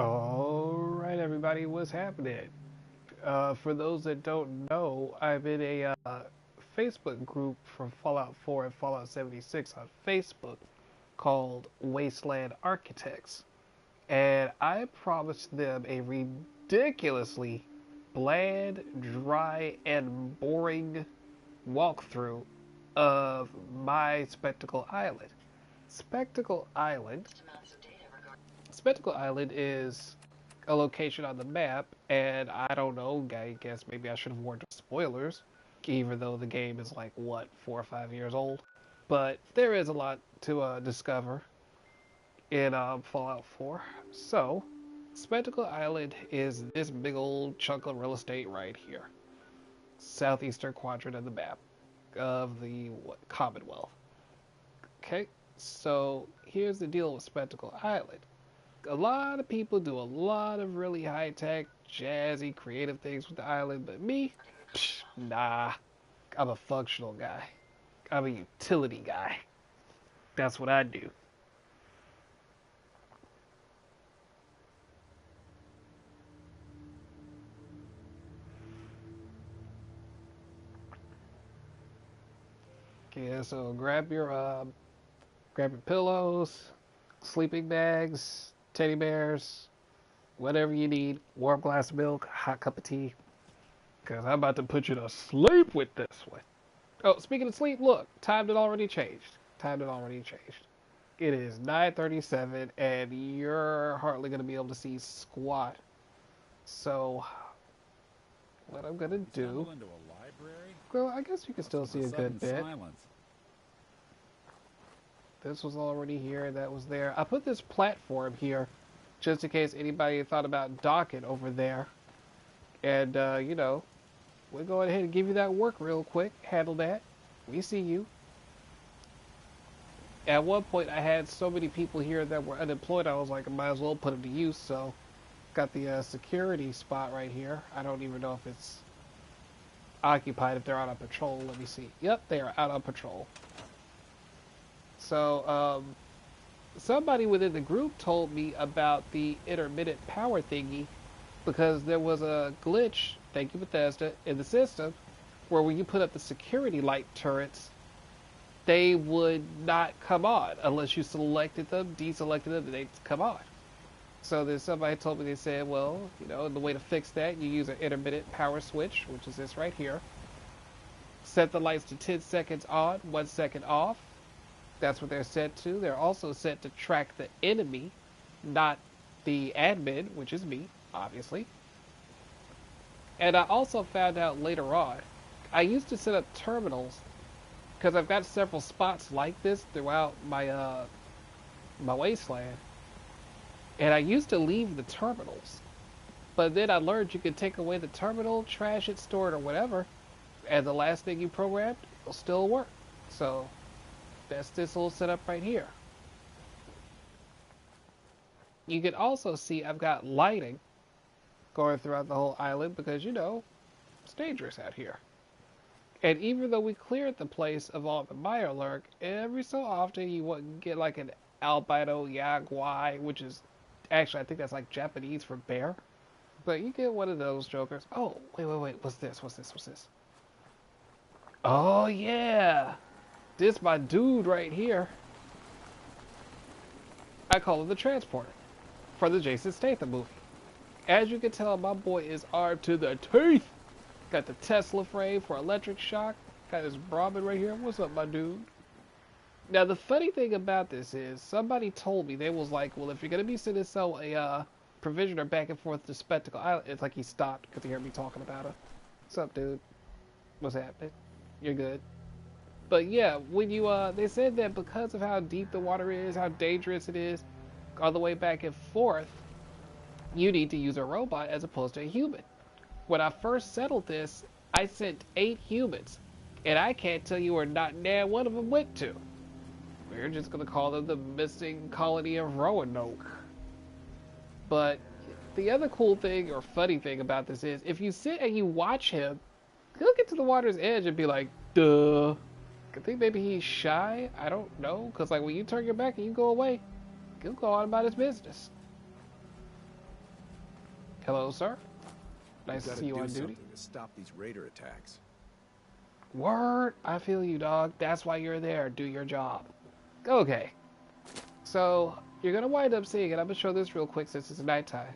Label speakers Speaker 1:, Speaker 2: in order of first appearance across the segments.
Speaker 1: All right, everybody, what's happening? For those that don't know, I'm in a Facebook group for Fallout 4 and Fallout 76 on Facebook called Wasteland Architects. And I promised them a ridiculously bland, dry, and boring walkthrough of my Spectacle Island. Spectacle Island Spectacle Island is a location on the map, and I don't know, I guess maybe I should have warned spoilers, even though the game is like, what, 4 or 5 years old? But there is a lot to discover in Fallout 4. So, Spectacle Island is this big old chunk of real estate right here, southeastern quadrant of the map of the Commonwealth. Okay, so here's the deal with Spectacle Island. A lot of people do a lot of really high tech, jazzy, creative things with the island, but me, nah. I'm a functional guy. I'm a utility guy. That's what I do. Okay, so grab your pillows, sleeping bags, teddy bears, whatever you need. Warm glass of milk, hot cup of tea, because I'm about to put you to sleep with this one. Oh, speaking of sleep, look, time had already changed. Time had already changed. It is 9:37, and you're hardly going to be able to see squat. So, what I'm going to do...
Speaker 2: Into a library?
Speaker 1: Well, I guess you can still see a good bit.
Speaker 2: Silence.
Speaker 1: This was already here, that was there. I put this platform here, just in case anybody thought about docking over there. And, we'll go ahead and give you that work real quick. Handle that. We see you. At one point, I had so many people here that were unemployed, I was like, I might as well put them to use, so got the security spot right here. I don't even know if it's occupied, if they're out on patrol. Let me see. Yep, they are out on patrol. So, somebody within the group told me about the intermittent power thingy because there was a glitch, thank you Bethesda, in the system where when you put up the security light turrets, they would not come on unless you selected them, deselected them, and they'd come on. So then somebody told me, they said, well, the way to fix that, you use an intermittent power switch, which is this right here. Set the lights to 10 seconds on, 1 second off. That's what they're set to. They're also set to track the enemy, not the admin, which is me, obviously. And I also found out later on, I used to set up terminals because I've got several spots like this throughout my my wasteland, and I used to leave the terminals, but then I learned you could take away the terminal, trash it, store it, or whatever, and the last thing you programmed will still work. So that's this little setup right here. You can also see I've got lighting going throughout the whole island because it's dangerous out here. And even though we cleared the place of all the Mirelurk, every so often you would get like an albino yaguai, which is actually, I think that's like Japanese for bear. But you get one of those jokers. Oh, wait. What's this? What's this? Oh, yeah. This my dude right here. I call him the Transporter for the Jason Statham movie. As you can tell, my boy is armed to the teeth. Got the Tesla frame for electric shock. Got his Brahmin right here. What's up, my dude? Now, the funny thing about this is, somebody told me, they was like, well, if you're going to be sending a provisioner back and forth to Spectacle Island, it's like he stopped because he heard me talking about it. What's up, dude? What's happening? You're good. But yeah, when they said that because of how deep the water is, how dangerous it is, all the way back and forth, you need to use a robot as opposed to a human. When I first settled this, I sent 8 humans, and I can't tell you where not one of them went to. We're just going to call them the missing colony of Roanoke. But the other cool thing or funny thing about this is, if you sit and you watch him, he'll get to the water's edge and be like, duh. I think maybe he's shy. I don't know. Because like when you turn your back and you go away, he'll go on about his business. Hello, sir.
Speaker 2: We've
Speaker 1: Nice to
Speaker 2: got
Speaker 1: see you
Speaker 2: do
Speaker 1: on duty.
Speaker 2: something to stop these raider attacks.
Speaker 1: Word, I feel you, dog. That's why you're there. Do your job. Okay. So, you're gonna wind up seeing it. I'm gonna show this real quick since it's nighttime.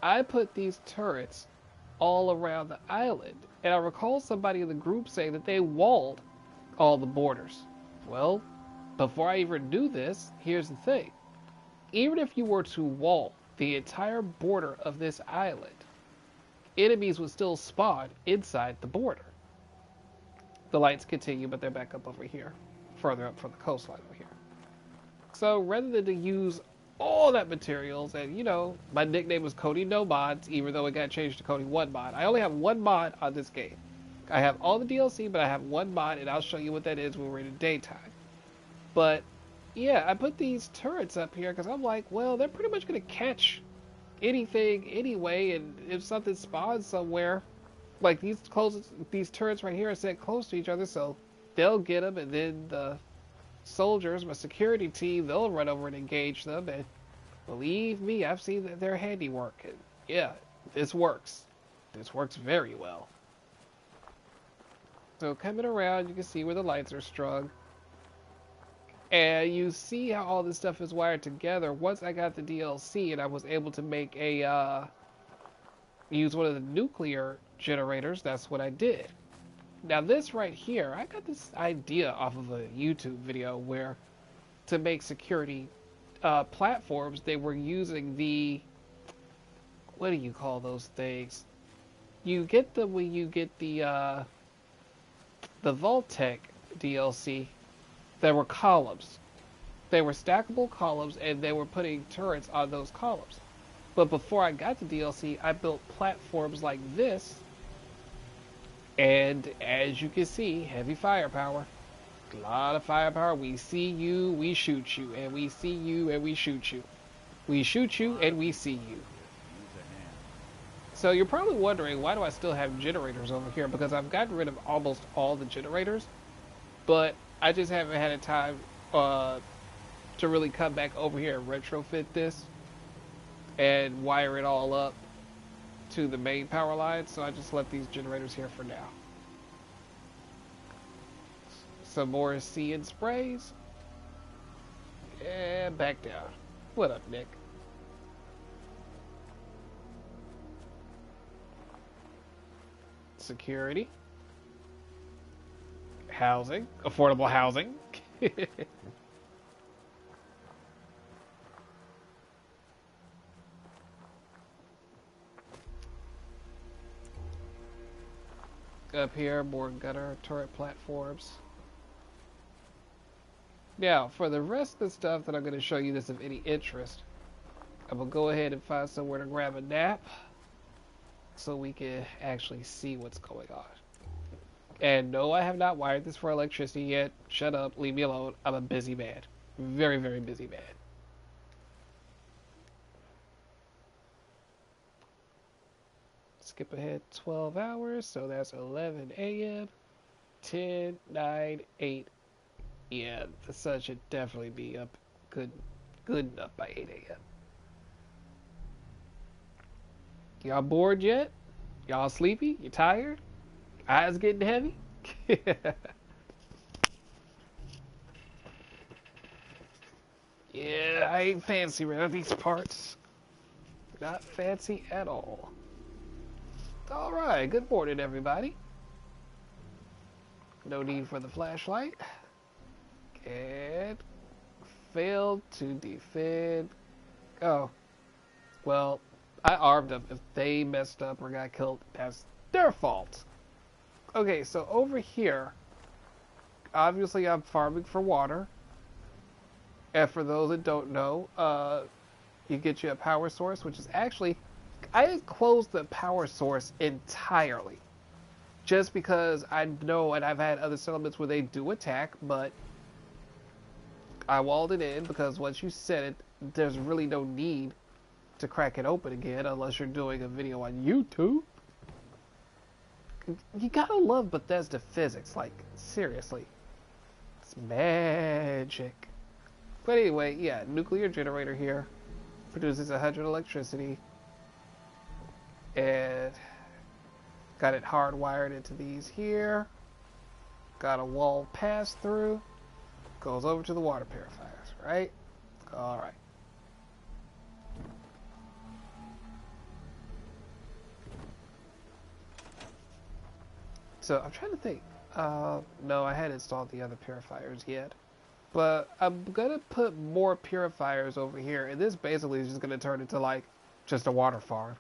Speaker 1: I put these turrets all around the island, and I recall somebody in the group saying that they walled all the borders. Well, before I even do this, here's the thing. Even if you were to wall the entire border of this island, enemies would still spawn inside the border. The lights continue, but they're back up over here, further up from the coastline over here. So rather than to use all that materials, and you know, my nickname was Cody No Mods, even though it got changed to Cody One Mod. I only have one mod on this game. I have all the DLC, but I have one mod, and I'll show you what that is when we're in the daytime. But yeah, I put these turrets up here because I'm like, well, they're pretty much gonna catch anything anyway, and if something spawns somewhere, like these turrets right here are set close to each other, so they'll get them, and then the soldiers, my security team, they'll run over and engage them, and believe me, I've seen their handiwork, and yeah, this works. This works very well. So coming around, you can see where the lights are strung, and you see how all this stuff is wired together. Once I got the DLC and I was able to make use one of the nuclear generators, that's what I did. Now this right here, I got this idea off of a YouTube video where to make security platforms, they were using the, what do you call those things? You get them when you get the Vault-Tec DLC. There were columns. They were stackable columns, and they were putting turrets on those columns. But before I got the DLC, I built platforms like this, and as you can see, heavy firepower. A lot of firepower. We see you, we shoot you, and we see you, and we shoot you. We shoot you, and we see you. So you're probably wondering, why do I still have generators over here? Because I've gotten rid of almost all the generators, but I just haven't had a time to really come back over here and retrofit this and wire it all up to the main power line, so I just left these generators here for now. Some more sea and sprays. And back down. What up, Nick? Security. Housing. Affordable housing. Up here, more gunner turret platforms. Now, for the rest of the stuff that I'm going to show you that's of any interest, I'm going to go ahead and find somewhere to grab a nap so we can actually see what's going on. And no, I have not wired this for electricity yet. Shut up, leave me alone. I'm a busy man. Very, very busy man. Skip ahead 12 hours, so that's 11 a.m., 10, 9, 8. Yeah, the sun should definitely be up good enough by 8 a.m. Y'all bored yet? Y'all sleepy? You tired? Eyes getting heavy? Yeah, I ain't fancy around these parts. Not fancy at all. Alright, good morning everybody. No need for the flashlight. And failed to defend. Oh, well, I armed them. If they messed up or got killed, that's their fault. Okay, so over here, obviously I'm farming for water. And for those that don't know, you get you a power source, which is actually, I closed the power source entirely. Just because I know, and I've had other settlements where they do attack, but I walled it in because once you set it, there's really no need to crack it open again unless you're doing a video on YouTube. You gotta love Bethesda physics, like, seriously. It's magic. But anyway, yeah, nuclear generator here. Produces 100 electricity. And got it hardwired into these here. Got a wall pass through. Goes over to the water purifiers, right? Alright. So I'm trying to think. No, I hadn't installed the other purifiers yet. But I'm gonna put more purifiers over here, and this basically is just gonna turn into like just a water farm.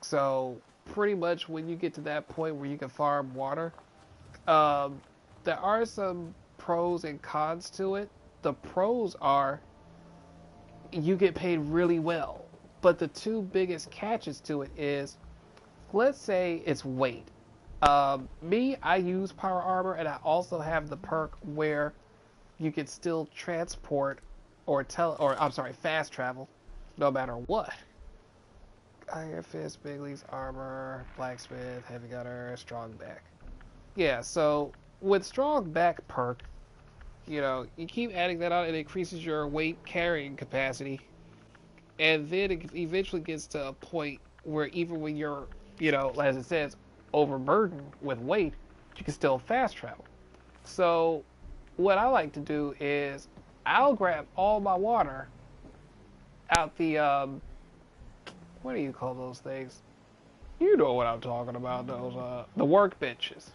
Speaker 1: So pretty much when you get to that point where you can farm water, there are some pros and cons to it. The pros are you get paid really well, but the two biggest catches to it is, let's say it's weight. I use power armor, and I also have the perk where you can still transport fast travel, no matter what. Iron Fist, Big League's armor, blacksmith, heavy gunner, strong back. Yeah, so with strong back perk, you keep adding that on, and it increases your weight carrying capacity, and then it eventually gets to a point where even when you're, as it says, overburdened with weight, you can still fast travel. So what I like to do is I'll grab all my water out the what do you call those things? You know what I'm talking about, those the workbenches.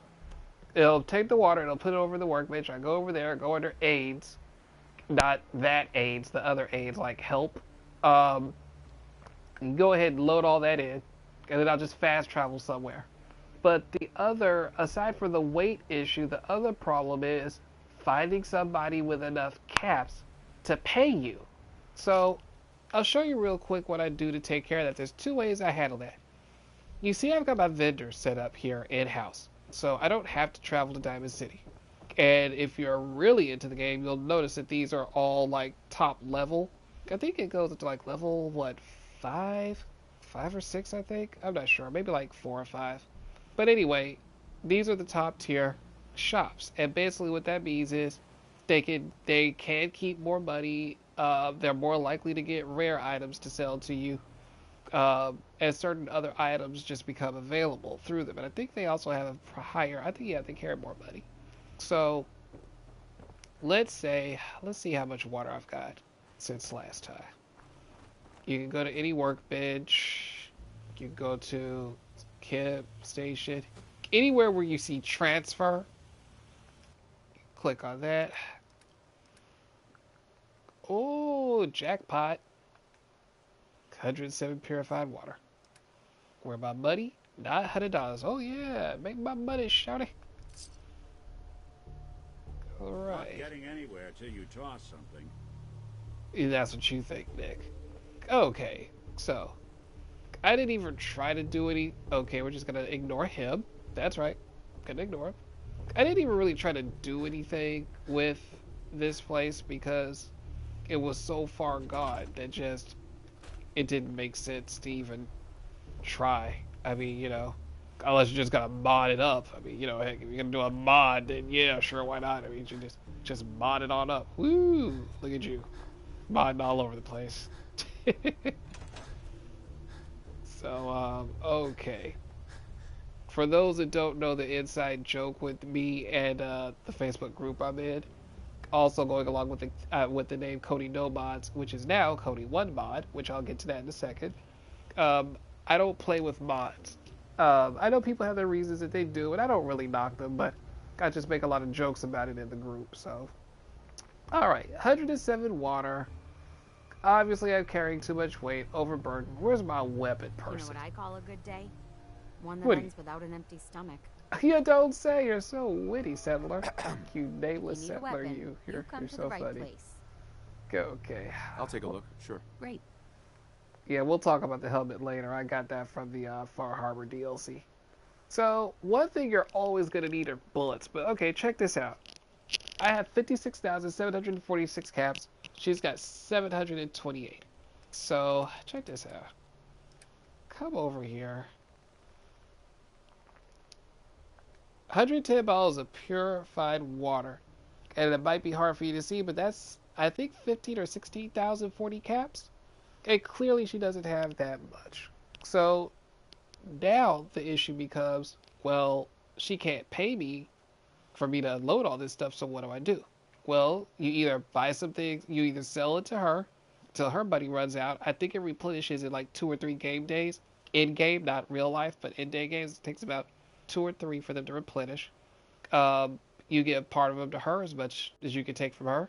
Speaker 1: It'll take the water, it'll put it over the workbench. I go over there, go under aids, not that aids, the other aids like help. You go ahead and load all that in, and then I'll just fast travel somewhere. But aside from the weight issue, the other problem is finding somebody with enough caps to pay you. So I'll show you real quick what I do to take care of that. There's two ways I handle that. You see, I've got my vendors set up here in-house, so I don't have to travel to Diamond City. And if you're really into the game, you'll notice that these are all like top level. I think it goes to like level, what, 5 or 6, I think? I'm not sure, maybe like 4 or 5. But anyway, these are the top tier shops, and basically what that means is they can keep more money. They're more likely to get rare items to sell to you, as certain other items just become available through them. And I think they also have a higher. They carry more money. So let's see how much water I've got since last time. You can go to any workbench. You can go to Camp Station, anywhere where you see transfer, click on that. Oh, jackpot. 107 purified water. Where my money? Not $100. Oh yeah, make my money, shawty. Alright.
Speaker 3: Not getting anywhere till you toss something.
Speaker 1: That's what you think, Nick. Okay, so I didn't even try to do any. Okay, we're just gonna ignore him. That's right. Gonna ignore him. I didn't even really try to do anything with this place because it was so far gone that just it didn't make sense to even try. I mean, unless you're just gonna mod it up. I mean, heck, if you're gonna do a mod, then yeah, sure, why not? I mean, you just mod it on up. Woo! Look at you, modding all over the place. So, okay. For those that don't know the inside joke with me and the Facebook group I'm in, also going along with the name Cody No Mods, which is now Cody One Mod, which I'll get to that in a second. I don't play with mods. I know people have their reasons that they do, and I don't really knock them, but I just make a lot of jokes about it in the group. So, all right, 107 water. Obviously, I'm carrying too much weight, overburdened. Where's my weapon person?
Speaker 4: You know what I call a good day? One that ends without an empty stomach.
Speaker 1: You don't say. You're so witty, settler. You nameless
Speaker 4: you
Speaker 1: settler. You're so
Speaker 4: right
Speaker 1: funny.
Speaker 4: Place.
Speaker 2: Okay. I'll take a look. Sure.
Speaker 4: Great.
Speaker 1: Yeah, we'll talk about the helmet later. I got that from the Far Harbor DLC. So, one thing you're always going to need are bullets. But, okay, check this out. I have 56,746 caps. She's got 728. So, check this out. Come over here. 110 bottles of purified water. And it might be hard for you to see, but that's, I think, 15 or 16,040 caps. And clearly she doesn't have that much. So, Now the issue becomes, well, she can't pay me for me to unload all this stuff, so what do I do? Well, you either buy some things, you either sell it to her till her money runs out. I think it replenishes in like 2 or 3 game days. In game, not real life, but in day games, it takes about 2 or 3 for them to replenish. You give part of them to her, as much as you can take from her,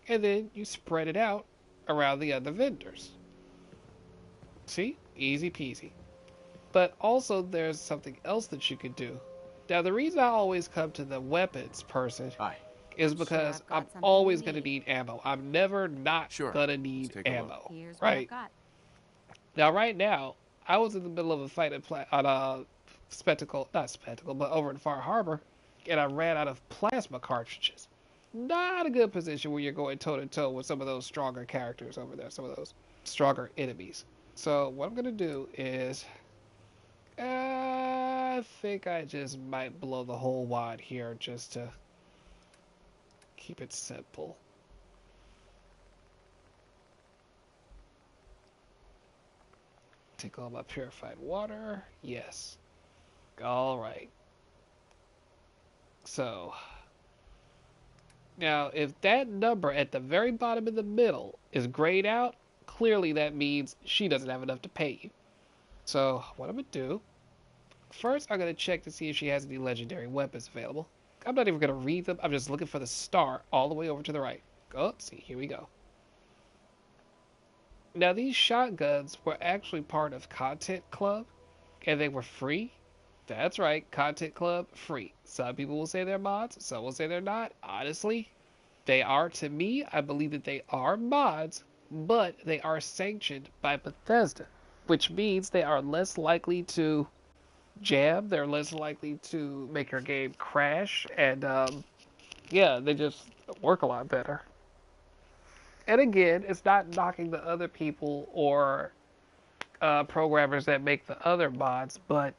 Speaker 1: and then you spread it out around the other vendors. See? Easy peasy. But also, there's something else that you could do. Now, the reason I always come to the weapons person
Speaker 2: Hi.
Speaker 1: is
Speaker 4: Sure,
Speaker 1: because
Speaker 4: I've got
Speaker 1: I'm
Speaker 4: something
Speaker 1: always
Speaker 4: you
Speaker 1: going to
Speaker 4: need.
Speaker 1: need ammo. I'm never not
Speaker 2: Sure.
Speaker 1: going to
Speaker 2: Let's
Speaker 1: need
Speaker 2: take a look.
Speaker 1: ammo.
Speaker 4: Here's what I've
Speaker 1: Right?
Speaker 4: got.
Speaker 1: Now, right now, I was in the middle of a fight on a spectacle, not spectacle, but over in Far Harbor, and I ran out of plasma cartridges. Not a good position when you're going toe to toe with some of those stronger characters over there, some of those stronger enemies. So what I'm gonna do is, I think I just might blow the whole wad here just to keep it simple. Take all my purified water. Yes. All right. So, now if that number at the very bottom in the middle is grayed out, clearly that means she doesn't have enough to pay you. So, what I'm going to do, first I'm going to check to see if she has any legendary weapons available. I'm not even going to read them. I'm just looking for the star all the way over to the right. Oh, see, here we go. Now, these shotguns were actually part of Content Club, and they were free. That's right, Content Club, free. Some people will say they're mods, some will say they're not. Honestly, they are to me. I believe that they are mods, but they are sanctioned by Bethesda, which means they are less likely to jam, they're less likely to make your game crash, and yeah, they just work a lot better. And again, it's not knocking the other people or programmers that make the other mods, but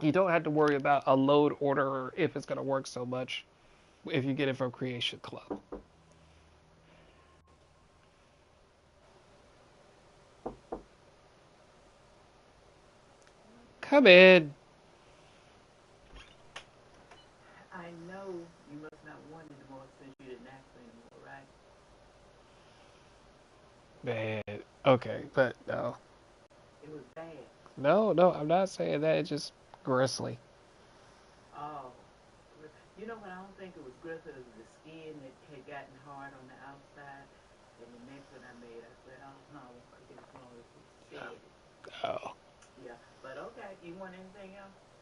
Speaker 1: you don't have to worry about a load order or if it's going to work so much if you get it from Creation Club. Come in.
Speaker 5: I know you must not want it anymore since you didn't ask me anymore, right?
Speaker 1: Man, okay, but no.
Speaker 5: It was bad.
Speaker 1: No, I'm not saying that. It's just gristly.
Speaker 5: Oh. You know what? I don't think it was grizzly. It was the skin that had gotten hard on the outside. And the next one I made, I said, oh, no, I won't cook it as long as it's shed.
Speaker 1: Oh.
Speaker 5: Yeah. But okay. You want anything else?